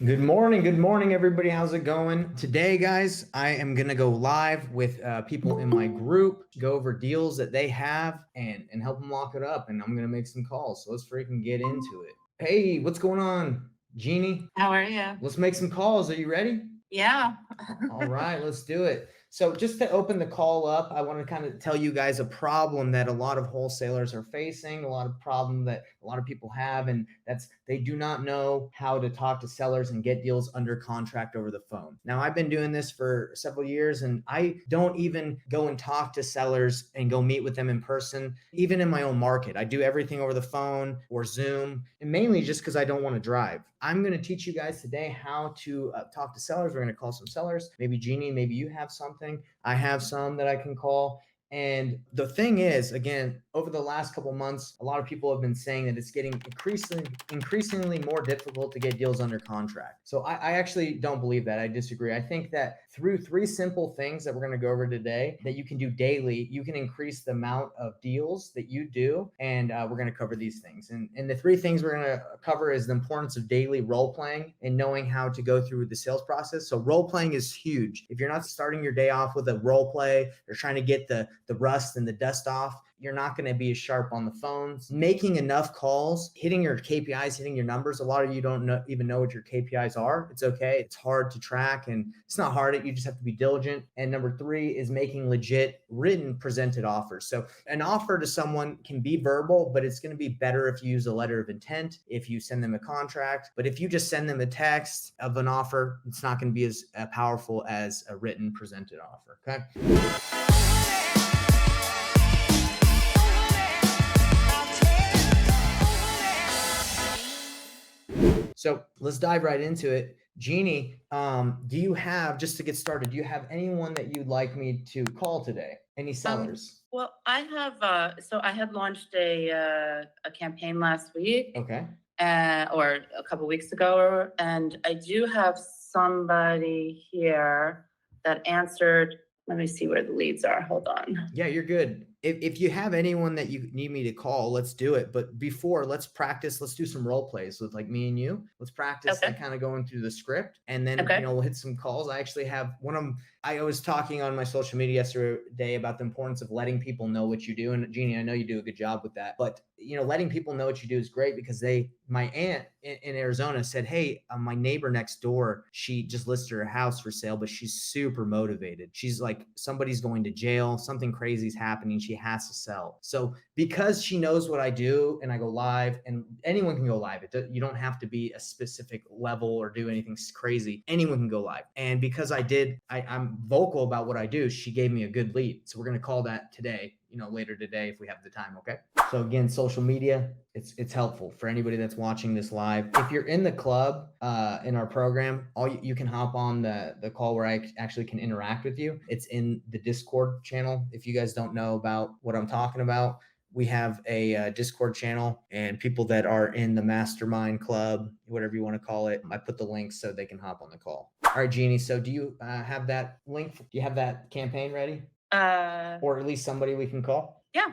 Good morning, everybody. How's it going? Today, guys, I am going to go live with people in my group, go over deals that they have and help them lock it up. And I'm going to make some calls. So let's freaking get into it. Hey, what's going on, Jeannie? How are you? Let's make some calls. Are you ready? Yeah. All right, let's do it. So just to open the call up, I want to kind of tell you guys a problem that a lot of wholesalers are facing, a lot of problem that a lot of people have, and that's they do not know how to talk to sellers and get deals under contract over the phone. Now, I've been doing this for several years, and I don't even go and talk to sellers and go meet with them in person, even in my own market. I do everything over the phone or Zoom, and mainly just because I don't want to drive. I'm going to teach you guys today how to talk to sellers. We're going to call some sellers. Maybe Jeannie, maybe you have something. I have some that I can call. And the thing is, again, over the last couple months, a lot of people have been saying that it's getting increasingly more difficult to get deals under contract. So I actually don't believe that. I disagree. I think that through three simple things that we're going to go over today that you can do daily, you can increase the amount of deals that you do. And we're going to cover these things. And the three things we're going to cover is the importance of daily role playing and knowing how to go through the sales process. So role playing is huge. If you're not starting your day off with a role play or trying to get the rust and the dust off, you're not going to be as sharp on the phones. Making enough calls, hitting your KPIs, hitting your numbers. A lot of you don't even know what your KPIs are. It's okay. It's hard to track, and it's not hard. You just have to be diligent. And number three is making legit written presented offers. So an offer to someone can be verbal, but it's going to be better if you use a letter of intent, if you send them a contract. But if you just send them a text of an offer, it's not going to be as powerful as a written presented offer. Okay. So let's dive right into it. Jeannie, do you have, just to get started, do you have anyone that you'd like me to call today? Any sellers? Well, I have. So I had launched a campaign last week. Okay. Or a couple weeks ago, and I do have somebody here that answered. Let me see where the leads are. Hold on. Yeah, you're good. If you have anyone that you need me to call, let's do it. But before, let's practice. Let's do some role plays with like me and you. Let's practice that kind of going through the script, and then we'll hit some calls. I actually have one of them. I was talking on my social media yesterday about the importance of letting people know what you do. And Jeannie, I know you do a good job with that. But letting people know what you do is great because my aunt in Arizona said, hey, my neighbor next door, she just listed her house for sale, but she's super motivated. She's like, somebody's going to jail, something crazy's happening. She has to sell. So because she knows what I do and I go live, and anyone can go live. You don't have to be a specific level or do anything crazy. Anyone can go live. And because I'm vocal about what I do, she gave me a good lead. So we're going to call that today, later today if we have the time. Okay. So again, social media, it's helpful for anybody that's watching this live. If you're in the club, in our program, you can hop on the call where I actually can interact with you. It's in the Discord channel. If you guys don't know about what I'm talking about, we have a Discord channel, and people that are in the mastermind club, whatever you want to call it, I put the links so they can hop on the call. All right, Jeannie. So do you have that link? Do you have that campaign ready? Or at least somebody we can call? Yeah.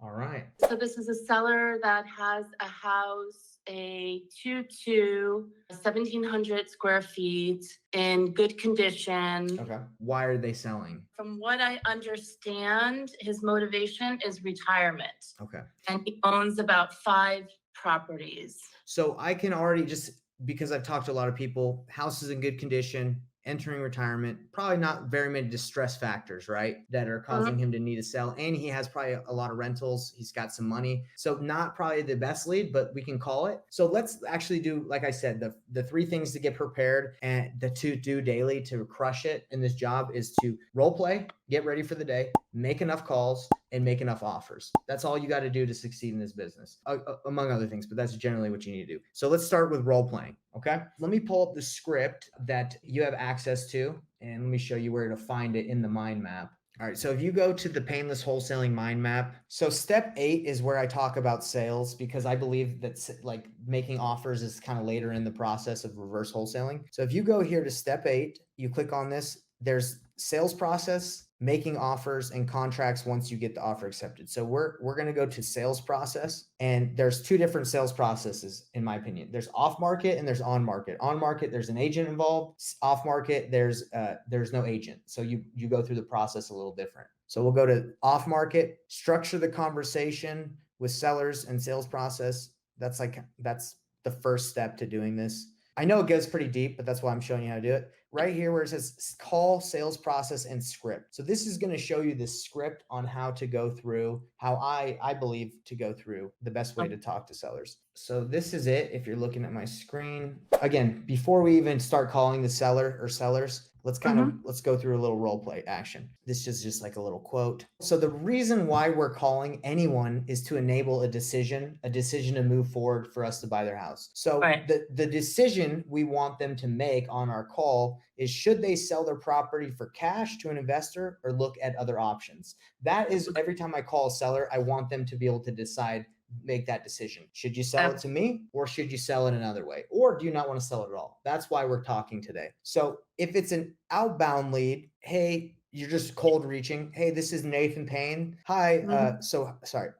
All right. So this is a seller that has a house, a 1,700 square feet in good condition. Okay. Why are they selling? From what I understand, his motivation is retirement. Okay. And he owns about 5 properties. So I can already because I've talked to a lot of people, house is in good condition, entering retirement, probably not very many distress factors, right? That are causing him to need to sell. And he has probably a lot of rentals. He's got some money. So not probably the best lead, but we can call it. So let's actually do, like I said, the 3 things to get prepared and the 2 do daily to crush it in this job is to role play, get ready for the day, make enough calls, and make enough offers. That's all you got to do to succeed in this business, among other things, but that's generally what you need to do. So let's start with role playing. Okay. Let me pull up the script that you have access to, and let me show you where to find it in the mind map. All right. So if you go to the Painless Wholesaling mind map, so step 8 is where I talk about sales, because I believe that like making offers is kind of later in the process of reverse wholesaling. So if you go here to step 8, you click on this, there's sales process, making offers, and contracts once you get the offer accepted. So we're going to go to sales process, and there's two different sales processes in my opinion. There's off market and there's on market. On market, there's an agent involved. Off market, there's no agent. So you go through the process a little different. So we'll go to off market, structure the conversation with sellers and sales process. That's the first step to doing this. I know it goes pretty deep, but that's why I'm showing you how to do it. Right here where it says call, sales process, and script. So this is going to show you the script on how to go through, how I believe to go through the best way to talk to sellers. So this is it. If you're looking at my screen, again, before we even start calling the seller or sellers, let's go through a little role play action. This is just like a little quote. So the reason why we're calling anyone is to enable a decision to move forward for us to buy their house. So the decision we want them to make on our call is, should they sell their property for cash to an investor or look at other options? That is, every time I call a seller, I want them to be able to decide, make that decision. Should you sell it to me, or should you sell it another way? Or do you not want to sell it at all? That's why we're talking today. So if it's an outbound lead, hey, you're just cold reaching. Hey, this is Nathan Payne. Hi.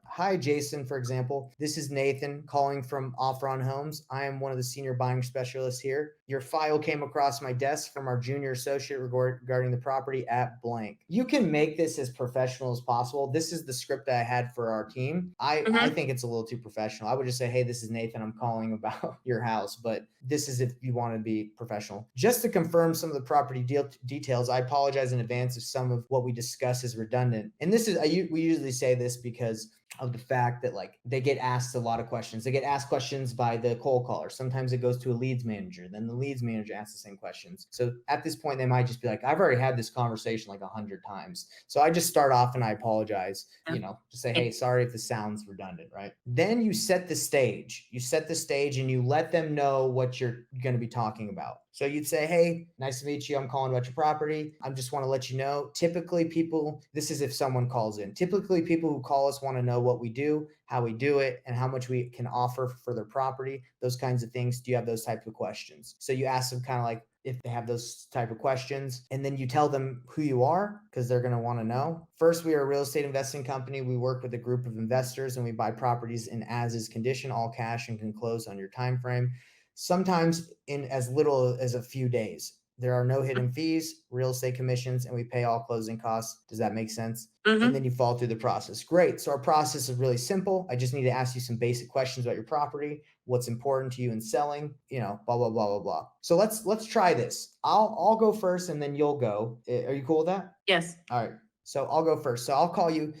Hi, Jason, for example. This is Nathan calling from Offer on Homes. I am one of the senior buying specialists here. Your file came across my desk from our junior associate regarding the property at blank. You can make this as professional as possible. This is the script that I had for our team. I think it's a little too professional. I would just say, hey, this is Nathan. I'm calling about your house, but this is if you want to be professional. Just to confirm some of the property details, I apologize in advance if some of what we discuss is redundant. And this is, we usually say this because of the fact that like they get asked a lot of questions. They get asked questions by the cold caller. Sometimes it goes to a leads manager. Then the leads manager asks the same questions. So at this point, they might just be like, I've already had this conversation like 100 times. So I just start off and I apologize, just say, hey, sorry if this sounds redundant, right? Then you set the stage. You set the stage and you let them know what you're going to be talking about. So you'd say, hey, nice to meet you. I'm calling about your property. I just want to let you know, typically people, this is if someone calls in, typically people who call us want to know what we do, how we do it, and how much we can offer for their property, those kinds of things. Do you have those types of questions? So you ask them kind of like if they have those type of questions, and then you tell them who you are because they're going to want to know. First, we are a real estate investing company. We work with a group of investors and we buy properties in as-is condition, all cash, and can close on your time frame, sometimes in as little as a few days. There are no hidden fees, real estate commissions, and we pay all closing costs. Does that make sense? And then you follow through the process. Great. So our process is really simple. I just need to ask you some basic questions about your property, what's important to you in selling, blah, blah, blah, blah, blah. So let's try this. I'll go first and then you'll go. Are you cool with that? Yes. All right. So I'll go first. So I'll call you.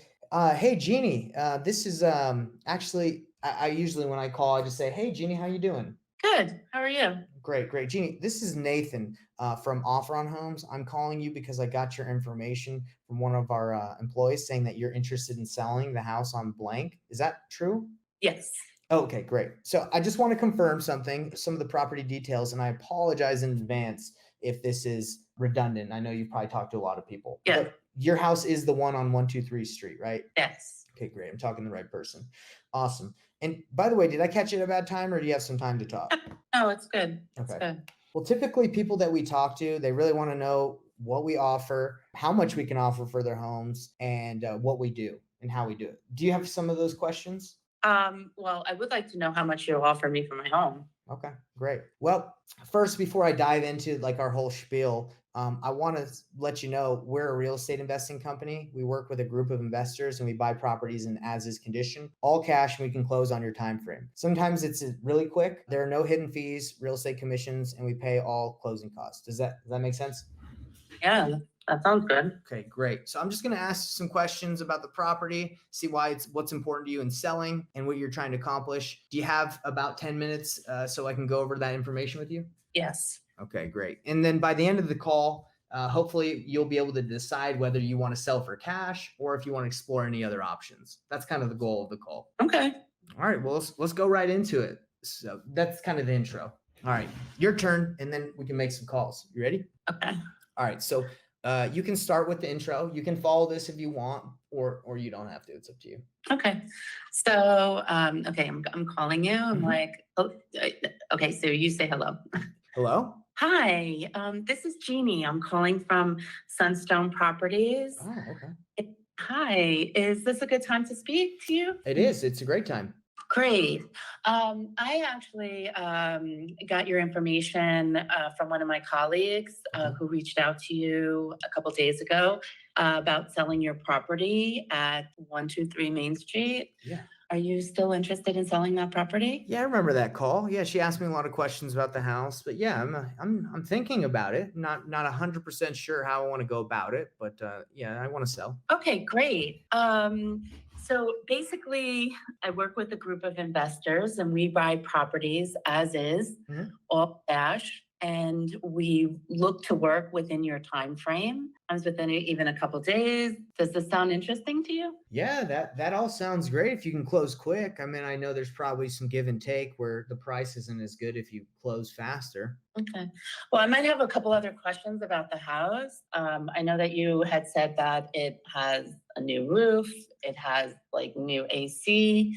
Hey, Jeannie, this is actually, I usually when I call, I just say, hey, Jeannie, how you doing? Good. How are you? Great. Jeannie, this is Nathan from Offer on Homes. I'm calling you because I got your information from one of our employees saying that you're interested in selling the house on blank. Is that true? Yes. Okay, great. So I just want to confirm some of the property details, and I apologize in advance if this is redundant. I know you've probably talked to a lot of people. Yeah. But your house is the one on 123 Street, right? Yes. Okay, great. I'm talking to the right person. Awesome. And by the way, did I catch you at a bad time or do you have some time to talk? No, it's good. It's Okay. good. Well, typically people that we talk to, they really want to know what we offer, how much we can offer for their homes, and what we do and how we do it. Do you have some of those questions? Well, I would like to know how much you'll offer me for my home. Okay, great. Well, first, before I dive into like our whole spiel, I want to let you know we're a real estate investing company. We work with a group of investors and we buy properties in as-is condition, all cash, and we can close on your time frame. Sometimes it's really quick. There are no hidden fees, real estate commissions, and we pay all closing costs. Does that make sense? Yeah, that sounds good. Okay, great. So I'm just going to ask some questions about the property, see what's important to you in selling and what you're trying to accomplish. Do you have about 10 minutes so I can go over that information with you? Yes. Okay, great. And then by the end of the call, hopefully you'll be able to decide whether you want to sell for cash or if you want to explore any other options. That's kind of the goal of the call. Okay. All right, well, let's go right into it. So that's kind of the intro. All right, your turn, and then we can make some calls. You ready? Okay. All right, so you can start with the intro. You can follow this if you want, or you don't have to. It's up to you. Okay. So, okay, I'm calling you. I'm like, oh, okay, so you say hello. Hello? Hi, this is Jeannie. I'm calling from Sunstone Properties. Oh, okay. Hi, is this a good time to speak to you? It is. It's a great time. Great. I actually got your information from one of my colleagues Okay. who reached out to you a couple days ago about selling your property at 123 Main Street. Yeah. Are you still interested in selling that property? Yeah, I remember that call. Yeah, she asked me a lot of questions about the house, but yeah, I'm thinking about it. Not 100% sure how I want to go about it, but yeah, I want to sell. Okay, great. So basically, I work with a group of investors and we buy properties as is, Mhm. all cash, and we look to work within your time frame. Sometimes within even a couple days. Does this sound interesting to you? Yeah, that all sounds great if you can close quick. I mean, I know there's probably some give and take where the price isn't as good if you close faster. Okay. Well, I might have a couple other questions about the house. I know that you had said that it has a new roof, it has like new AC.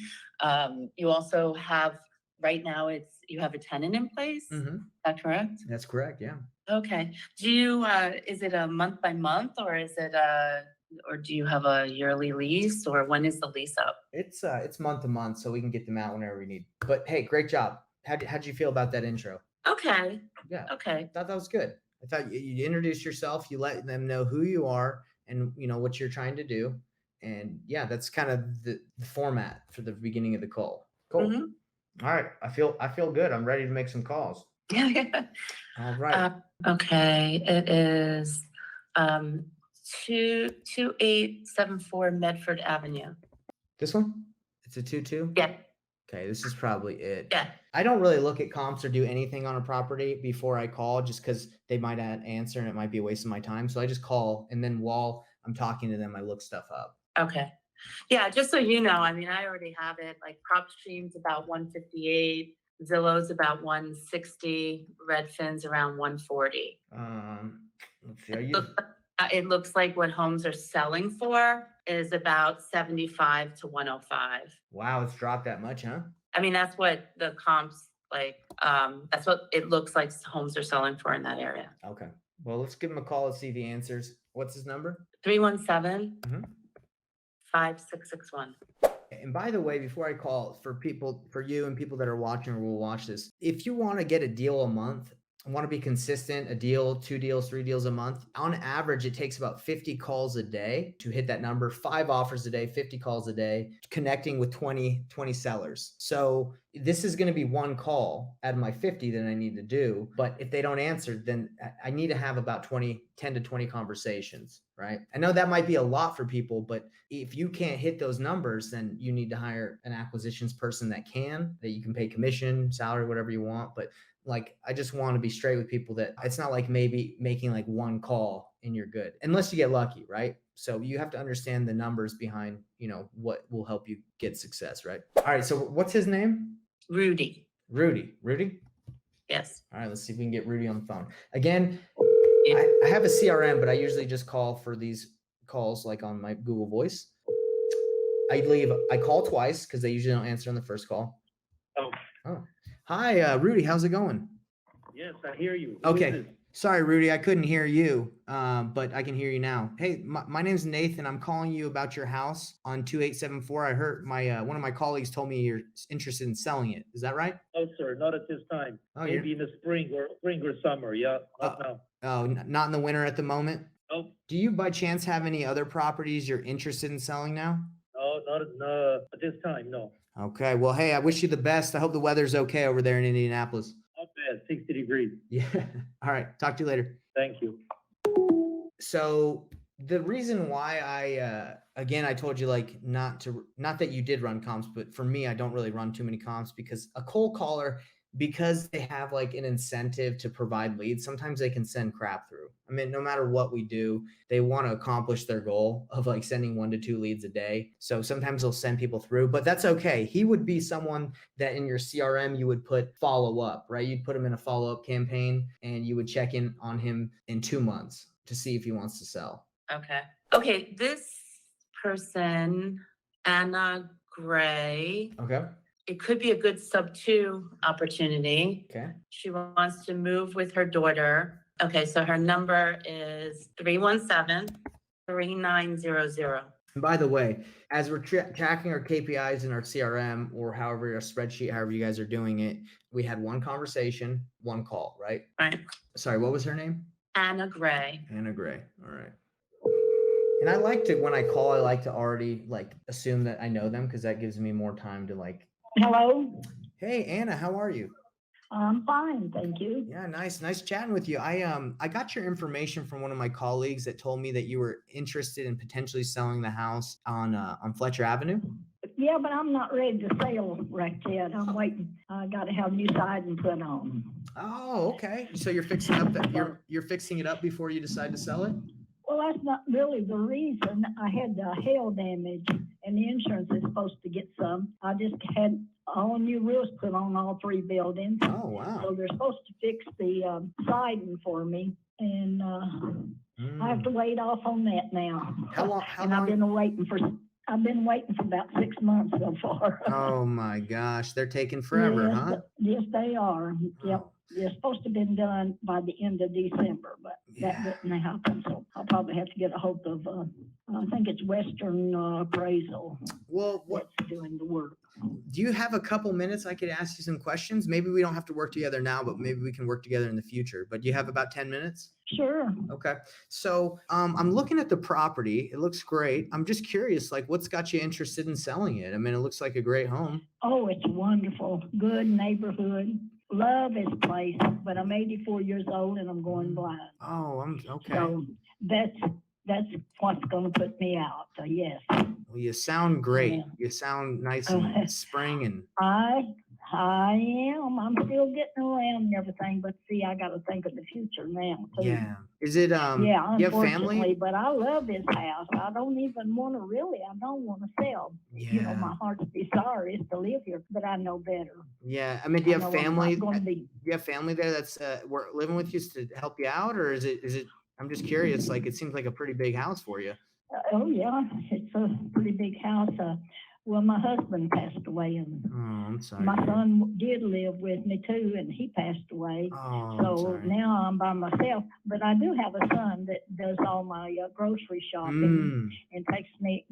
You also have, right now, you have a tenant in place. Is Hmm. that correct? That's correct. Yeah. Okay. Do you, is it a month by month or is it or do you have a yearly lease or when is the lease up? It's month to month, so we can get them out whenever we need. But hey, great job. How'd you feel about that intro? Okay. Yeah, I Okay. thought that was good. I thought you introduced yourself, you let them know who you are and what you're trying to do. And yeah, that's kind of the format for the beginning of the call. Cool. Mhm. All right. I feel good. I'm ready to make some calls. All right. Uh, okay, it is um 2874 Medford Avenue. This one? It's a 2-2. Yeah, Okay, this is probably it. yeah. I don't really look at comps or do anything on a property before I call just because they might answer and it might be a waste of my time. So I just call and then while I'm talking to them, I look stuff up. Okay. Yeah, just so you know, I mean, I already have it. Like PropStream's about 158, Zillow's about 160, Redfin's around 140. Let's see. Are Look, you it looks like what homes are selling for is about 75 to 105. wow, it's dropped that much, huh? I mean, that's what the comps like, that's what it looks like homes are selling for in that area. Okay. Well, let's give him a call and see if he answers. What's his number? 317 Mhm. 5661. And by the way, before I call for you and people that are watching or will watch this, if you want to get a deal a month, want to be consistent, a deal, 2 deals, 3 deals a month, on average, it takes about 50 calls a day to hit that number, 5 offers a day, 50 calls a day, connecting with 20 sellers. So this is going to be one call out of my 50 that I need to do. But if they don't answer, then I need to have about 10 to 20 conversations, right? I know that might be a lot for people, but if you can't hit those numbers, then you need to hire an acquisitions person that you can pay commission, salary, whatever you want. But like, I just want to be straight with people that it's not like maybe making like one call and you're good, unless you get lucky, right? So you have to understand the numbers behind, what will help you get success, right? All right. So what's his name? Rudy. Rudy. Rudy? Yes. All right. Let's see if we can get Rudy on the phone. Again, Yeah. I have a CRM, but I usually just call for these calls like on my Google Voice. I call twice because they usually don't answer on the first call. Oh. Hi, Rudy. How's it going? Yes, I hear you. Who is Okay. this? Sorry, Rudy. I couldn't hear you, but I can hear you now. Hey, my name's Nathan. I'm calling you about your house on 2874. I heard one of my colleagues told me you're interested in selling it. Is that right? Oh, sir, not at this time. Oh, Maybe in the spring or summer. Yeah, not Uh, now. Oh, not in the winter at the moment. Oh, Do you by chance have any other properties you're interested in selling now? no, not at this time. No, Okay. Well, hey, I wish you the best. I hope the weather's okay over there in Indianapolis. not bad. 60 degrees. Yeah. All right. Talk to you later. Thank you. So the reason why again, I told you like not that you did run comps, but for me, I don't really run too many comps because a cold caller, because they have like an incentive to provide leads, sometimes they can send crap through. I mean, no matter what we do, they want to accomplish their goal of like sending 1 to 2 leads a day. So sometimes they'll send people through, but that's okay. He would be someone that in your CRM, you would put follow up, right? You'd put him in a follow up campaign and you would check in on him in 2 months to see if he wants to sell. Okay. Okay. This person, Anna Gray, Okay. it could be a good sub two opportunity. Okay. She wants to move with her daughter. Okay, so her number is 317-3900. And by the way, as we're tracking our KPIs in our CRM or however our spreadsheet, however you guys are doing it, we had one conversation, one call, right? Right. Sorry, what was her name? Anna Gray. Anna Gray. All right. And I like to, when I call, I like to already like assume that I know them because that gives me more time to like, Hello, hey, Anna, how are you? I'm fine, thank you. Yeah, nice chatting with you. I got your information from one of my colleagues that told me that you were interested in potentially selling the house on Fletcher Avenue. Yeah, but I'm not ready to sell right yet. I'm waiting. I got to have new siding put on. Oh, okay. So you're fixing up that you're fixing it up before you decide to sell it? Well, that's not really the reason. I had hail damage, and the insurance is supposed to get some. I just had all new roofs put on all 3 buildings. Oh, wow. So they're supposed to fix the siding for me, and I have to wait off on that now. How long? and I've been waiting for about 6 months so far. Oh my gosh, they're taking forever, yes, huh? Yes, they are. Yep. Oh. They're supposed to have been done by the end of December, but Yeah. that didn't happen. So I'll probably have to get a hold of, I think it's Western Appraisal Well, what that's doing the work. do you have a couple minutes I could ask you some questions? Maybe we don't have to work together now, but maybe we can work together in the future. But do you have about 10 minutes? Sure. Okay. So I'm looking at the property. It looks great. I'm just curious, like what's got you interested in selling it? I mean, it looks like a great home. Oh, it's wonderful. Good neighborhood. Love this place, but I'm 84 years old and I'm going blind. Oh, I'm okay. So that's what's going to put me out. So yes. Well, you sound great. Yeah. You sound nice and spring and I am. I'm still getting around and everything, but see, I got to think of the future now too. yeah. Is it Yeah, you have unfortunately, family? but I love this house. I don't even want to I don't want to sell. You know, Yeah. my heart's desire is to live here, but I know better. Yeah. I mean, do you I have know I'm family? not going to be. Do you have family there that's living with you to help you out, or is it? I'm just curious. Like, it seems like a pretty big house for you. Oh yeah, it's a pretty big house. Well, my husband passed away, and Oh, I'm sorry. my son did live with me too, and he passed away. Oh, I'm So sorry. now I'm by myself, but I do have a son that does all my grocery shopping and takes me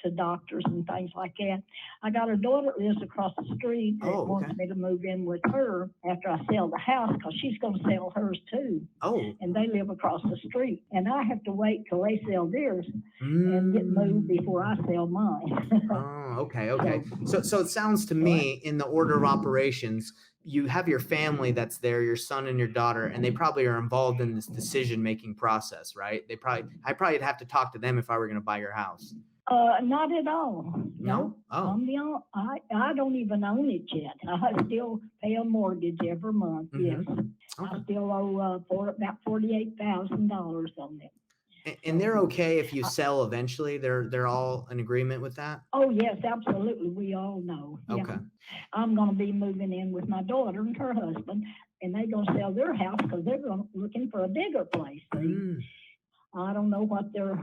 to doctors and things like that. I got a daughter that lives across the street that Oh, wants okay. me to move in with her after I sell the house because she's going to sell hers too. Oh. And they live across the street. And I have to wait till they sell theirs and get moved before I sell mine. Oh, okay. So it sounds to me, in the order of operations, you have your family that's there, your son and your daughter, and they probably are involved in this decision-making process, right? I probably have to talk to them if I were going to buy your house. Not at all. No? Oh. I don't even own it yet. I still pay a mortgage every month. Mhm. Yes, Okay. I still owe for about $48,000 on it. And they're okay if you sell eventually. They're all in agreement with that. Oh yes, absolutely. We all know. Yeah. Okay. I'm going to be moving in with my daughter and her husband, and they're going to sell their house because they're looking for a bigger place. See? Mm. I don't know what they're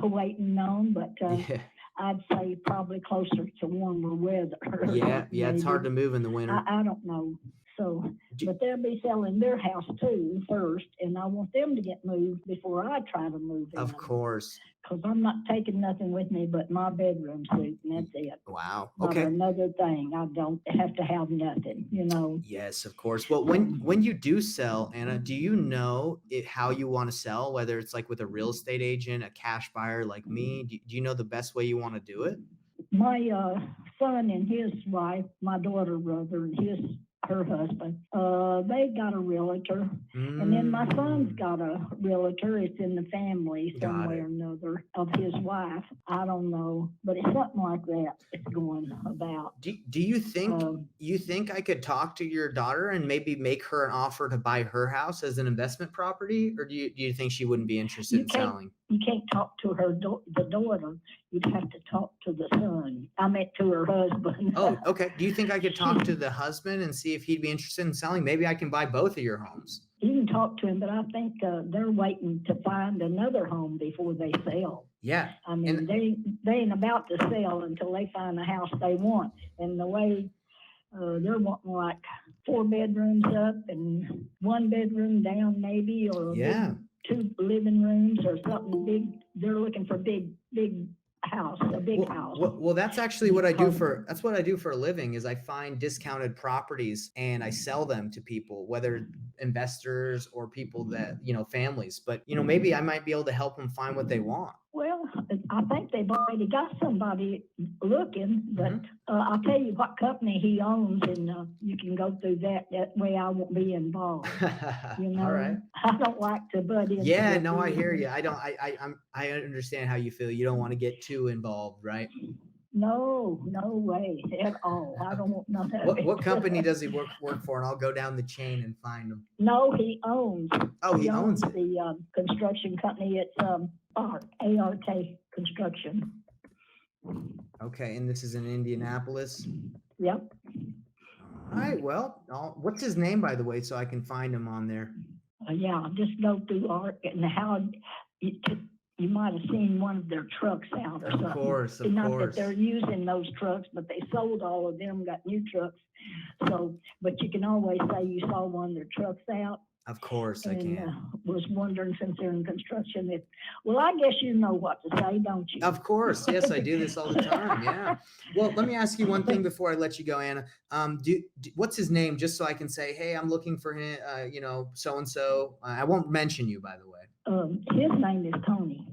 waiting on, but Yeah. I'd say probably closer to warmer weather. Yeah. It's hard to maybe. move in the winter. I don't know. So, Do- but they'll be selling their house too first, and I want them to get moved before I try to move in. Of course. Because I'm not taking nothing with me but my bedroom suite, and that's it. Wow. Not Okay. another thing. I don't have to have nothing, you know. Yes, of course. Well, when you do sell, Anna, do you know how you want to sell? Whether it's like with a real estate agent, a cash buyer like me, do you know the best way you want to do it? My son and his wife, my daughter brother and her husband, they got a realtor. And then my son's got a realtor. It's in the family Got somewhere it. or another of his wife. I don't know, but it's something like that. It's going about. Do you think I could talk to your daughter and maybe make her an offer to buy her house as an investment property, or do you think she wouldn't be interested in selling? You can't talk to her, the daughter. You'd have to talk to the son. I meant to her husband. Oh, okay. Do you think I could talk to the husband and see if he'd be interested in selling? Maybe I can buy both of your homes. You can talk to him, but I think they're waiting to find another home before they sell. Yeah. I mean, And they ain't about to sell until they find the house they want. And the way they're wanting like 4 bedrooms up and 1 bedroom down maybe, or a yeah. big 2 living rooms or something big. They're looking for big house, a big house. Well, that's actually what I do that's what I do for a living is I find discounted properties and I sell them to people, whether investors or people that, families, but maybe I might be able to help them find what they want. Well, I think they've already got somebody looking, but I'll tell you what company he owns, and you can go through that. That way I won't be involved. All right. I don't like to butt in. Yeah, no, I hear you. I understand how you feel. You don't want to get too involved, right? No way at all. I don't want none of it. What company does he work for? And I'll go down the chain and find him. No, he owns. Oh, he owns it. The construction company. It's ARK Construction. Okay, and this is in Indianapolis. Yep. All right. Well, what's his name, by the way, so I can find him on there? Yeah, just go through ARK and how you might have seen one of their trucks out or something. Of course. Not that they're using those trucks, but they sold all of them, got new trucks. So, but you can always say you saw one of their trucks out. Of course, I can. Was wondering, since they're in construction, well, I guess you know what to say, don't you? Of course, yes, I do this all the time. Yeah. Well, let me ask you one thing before I let you go, Anna. What's his name, just so I can say, hey, I'm looking for him. So and so. I won't mention you, by the way. His name is Tony.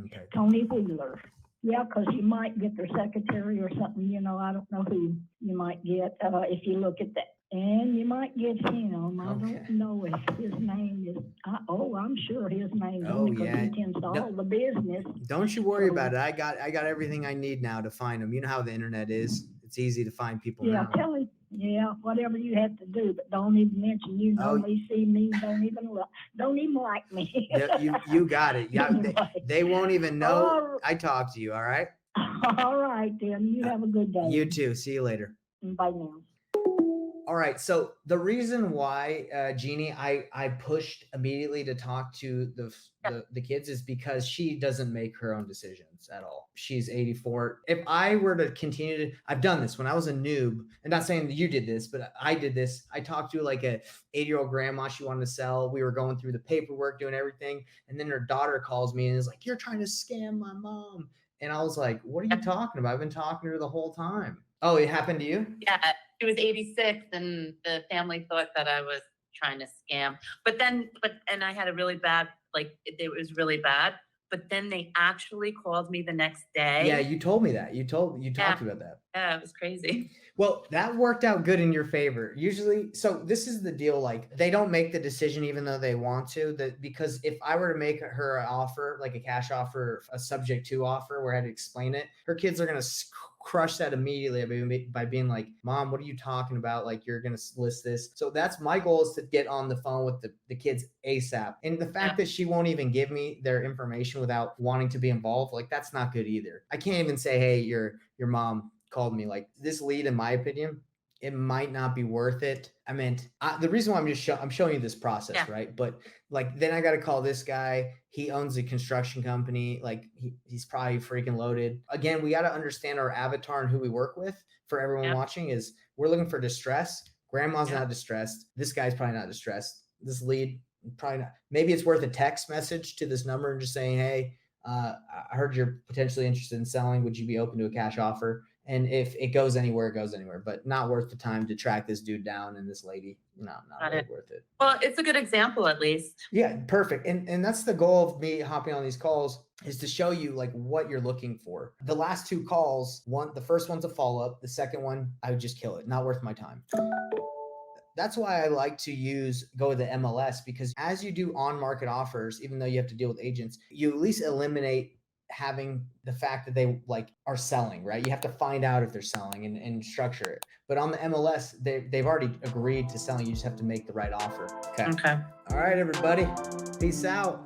Okay. Tony Wheeler. Yeah, because you might get their secretary or something. I don't know who you might get if you look at that. And you might get him. I don't know if his name is. I'm sure his name is because he tends to all the business. Don't you worry about it. I got everything I need now to find him. You know how the internet is. It's easy to find people now. Tell him. Yeah, whatever you have to do, but don't even mention me, see me, don't even like me. You got it. Yeah, they won't even know I talked to you. All right. All right, then. You have a good day. You too. See you later. Bye now. All right. So the reason why, Jeannie, I pushed immediately to talk to the kids is because she doesn't make her own decisions at all. She's 84. If I were to continue I've done this when I was a noob, and not saying that you did this, but I did this. I talked to like a 80-year-old grandma she wanted to sell. We were going through the paperwork, doing everything. And then her daughter calls me and is like, you're trying to scam my mom. And I was like, what are you talking about? I've been talking to her the whole time. Oh, it happened to you? Yeah, she was 86 and the family thought that I was trying to scam. And I had a really bad, it was really bad. But then they actually called me the next day. Yeah, you told me that. You talked about that. Yeah, it was crazy. Well, that worked out good in your favor. Usually, so this is the deal, they don't make the decision even though they want to, because if I were to make her an offer, like a cash offer, a subject to offer where I had to explain it, her kids are going to crush that immediately by being like, Mom, what are you talking about? You're going to list this. So that's my goal, is to get on the phone with the kids ASAP. And the fact that she won't even give me their information without wanting to be involved, that's not good either. I can't even say, hey, your mom called me. This lead, in my opinion, it might not be worth it. I meant the reason why I'm showing you this process, right? But then I got to call this guy. He owns a construction company. He's probably freaking loaded. Again, we got to understand our avatar and who we work with. For everyone watching, is we're looking for distress. Grandma's not distressed. This guy's probably not distressed. This lead, probably not. Maybe it's worth a text message to this number and just saying, hey, I heard you're potentially interested in selling. Would you be open to a cash offer? And if it goes anywhere, it goes anywhere, but not worth the time to track this dude down and this lady. Not really worth it. Well, it's a good example, at least. Yeah, perfect. And that's the goal of me hopping on these calls, is to show you what you're looking for. The last 2 calls, the first one's a follow-up. The second one, I would just kill it. Not worth my time. That's why I like to go with the MLS, because as you do on-market offers, even though you have to deal with agents, you at least eliminate having the fact that they are selling, right? You have to find out if they're selling and structure it. But on the MLS, they've already agreed to selling. You just have to make the right offer. Okay. Okay. All right, everybody. Peace out.